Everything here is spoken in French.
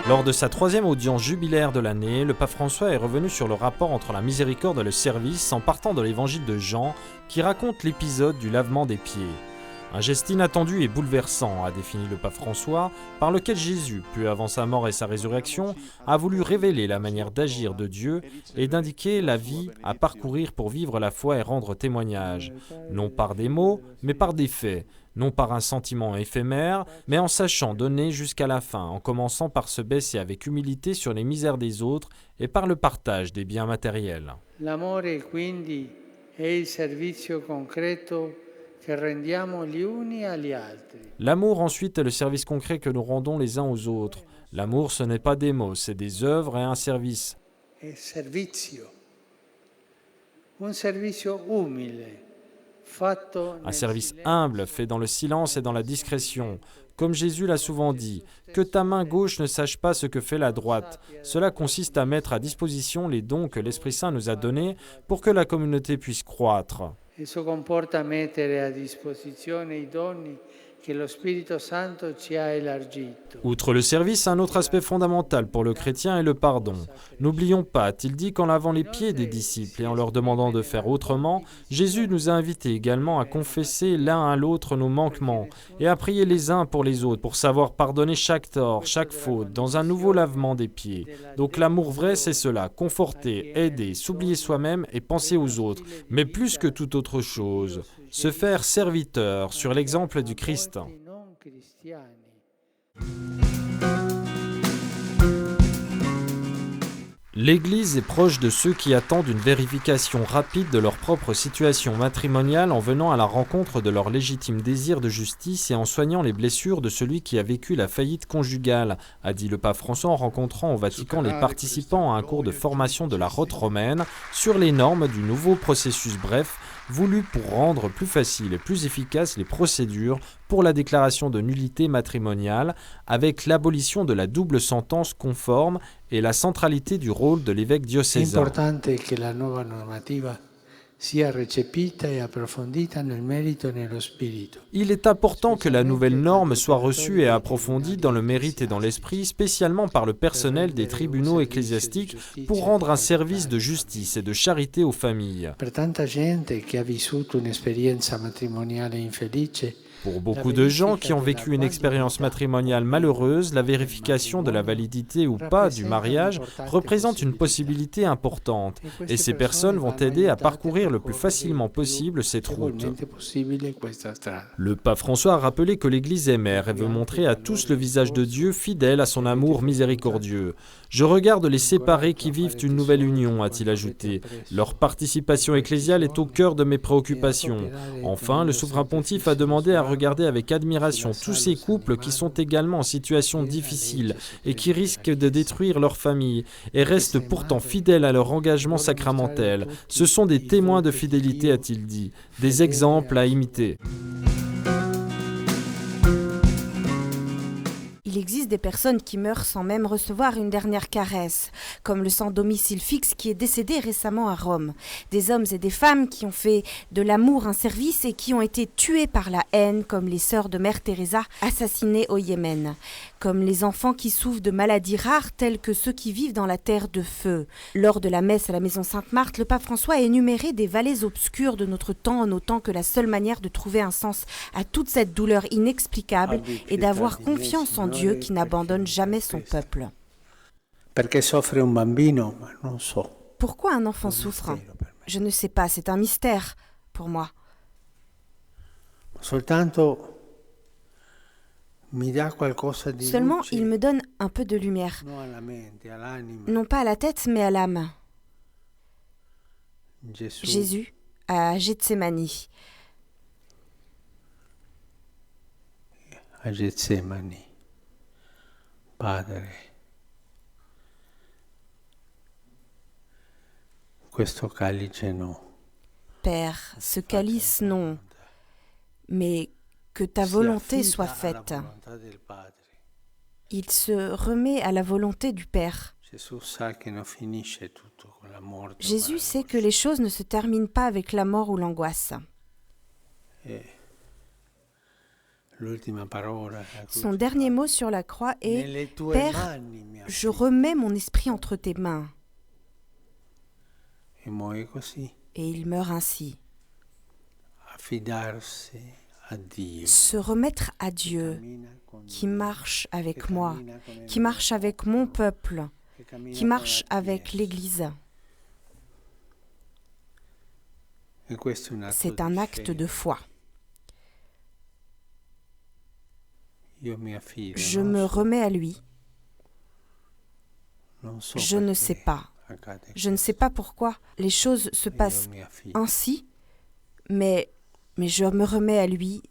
Lors de sa troisième audience jubilaire de l'année, le pape François est revenu sur le rapport entre la miséricorde et le service en partant de l'évangile de Jean qui raconte l'épisode du lavement des pieds. Un geste inattendu et bouleversant, a défini le pape François, par lequel Jésus, peu avant sa mort et sa résurrection, a voulu révéler la manière d'agir de Dieu et d'indiquer la vie à parcourir pour vivre la foi et rendre témoignage, non par des mots, mais par des faits, non par un sentiment éphémère, mais en sachant donner jusqu'à la fin, en commençant par se baisser avec humilité sur les misères des autres et par le partage des biens matériels. L'amore quindi è il servizio concreto che rendiamo gli uni agli altri. L'amour ensuite est le service concret que nous rendons les uns aux autres. L'amour ce n'est pas des mots, c'est des œuvres et un service. È servizio. Un servizio umile. Un service humble, fait dans le silence et dans la discrétion. Comme Jésus l'a souvent dit, que ta main gauche ne sache pas ce que fait la droite. Cela consiste à mettre à disposition les dons que l'Esprit Saint nous a donnés pour que la communauté puisse croître. Eso comporta mettere a disposizione i doni che lo Spirito Santo ci ha elargito. Outre le service, un autre aspect fondamental pour le chrétien est le pardon. N'oublions pas, a-t-il dit qu'en lavant les pieds des disciples et en leur demandant de faire autrement, Jésus nous a invités également à confesser l'un à l'autre nos manquements et à prier les uns pour les autres pour savoir pardonner chaque tort, chaque faute, dans un nouveau lavement des pieds. Donc l'amour vrai, c'est cela, conforter, aider, s'oublier soi-même et penser aux autres, mais plus que toute autre chose, se faire serviteur sur l'exemple du Christ. L'Église est proche de ceux qui attendent une vérification rapide de leur propre situation matrimoniale en venant à la rencontre de leur légitime désir de justice et en soignant les blessures de celui qui a vécu la faillite conjugale, a dit le pape François en rencontrant au Vatican les participants à un cours de formation de la Rote romaine sur les normes du nouveau processus bref, voulu pour rendre plus facile et plus efficaces les procédures pour la déclaration de nullité matrimoniale avec l'abolition de la double sentence conforme et la centralité du rôle de l'évêque diocésain. Importante che la nuova normativa sia recepita e approfondita nel merito e nello spirito. Il est important que la nouvelle norme soit reçue et approfondie dans le mérite et dans l'esprit, spécialement par le personnel des tribunaux ecclésiastiques, pour rendre un service de justice et de charité aux familles. Per tanta gente che ha vissuto un'esperienza matrimoniale infelice, Pour beaucoup de gens qui ont vécu une expérience matrimoniale malheureuse, la vérification de la validité ou pas du mariage représente une possibilité importante et ces personnes vont aider à parcourir le plus facilement possible cette route. Le pape François a rappelé que l'Église est mère et veut montrer à tous le visage de Dieu fidèle à son amour miséricordieux. Je regarde les séparés qui vivent une nouvelle union, a-t-il ajouté. Leur participation ecclésiale est au cœur de mes préoccupations. Enfin, le souverain pontife a demandé à regarder avec admiration tous ces couples qui sont également en situation difficile et qui risquent de détruire leur famille et restent pourtant fidèles à leur engagement sacramentel. Ce sont des témoins de fidélité, a-t-il dit, des exemples à imiter. Il existe des personnes qui meurent sans même recevoir une dernière caresse, comme le sans domicile fixe qui est décédé récemment à Rome. Des hommes et des femmes qui ont fait de l'amour un service et qui ont été tués par la haine, comme les sœurs de Mère Teresa assassinées au Yémen, comme les enfants qui souffrent de maladies rares telles que ceux qui vivent dans la terre de feu. Lors de la messe à la maison Sainte-Marthe, le pape François a énuméré des vallées obscures de notre temps en notant que la seule manière de trouver un sens à toute cette douleur inexplicable est d'avoir confiance en Dieu qui n'abandonne jamais son peuple. Pourquoi un enfant souffre ? Je ne sais pas, c'est un mystère pour moi. Seulement, il me donne un peu de lumière. Non pas à la tête, mais à l'âme. Jésus à Gethsémani. A Getsemani, Padre, questo calice no. Père, ce calice non, mais que ta volonté soit faite. Il se remet à la volonté du Père. Jésus sait que les choses ne se terminent pas avec la mort ou l'angoisse. Son dernier mot sur la croix est « Père, je remets mon esprit entre tes mains ». Et il meurt ainsi. Se remettre à Dieu, qui marche avec moi, qui marche avec mon peuple, qui marche avec l'Église. C'est un acte de foi. Je me remets à lui. Je ne sais pas. Je ne sais pas pourquoi les choses se passent ainsi, mais je me remets à lui.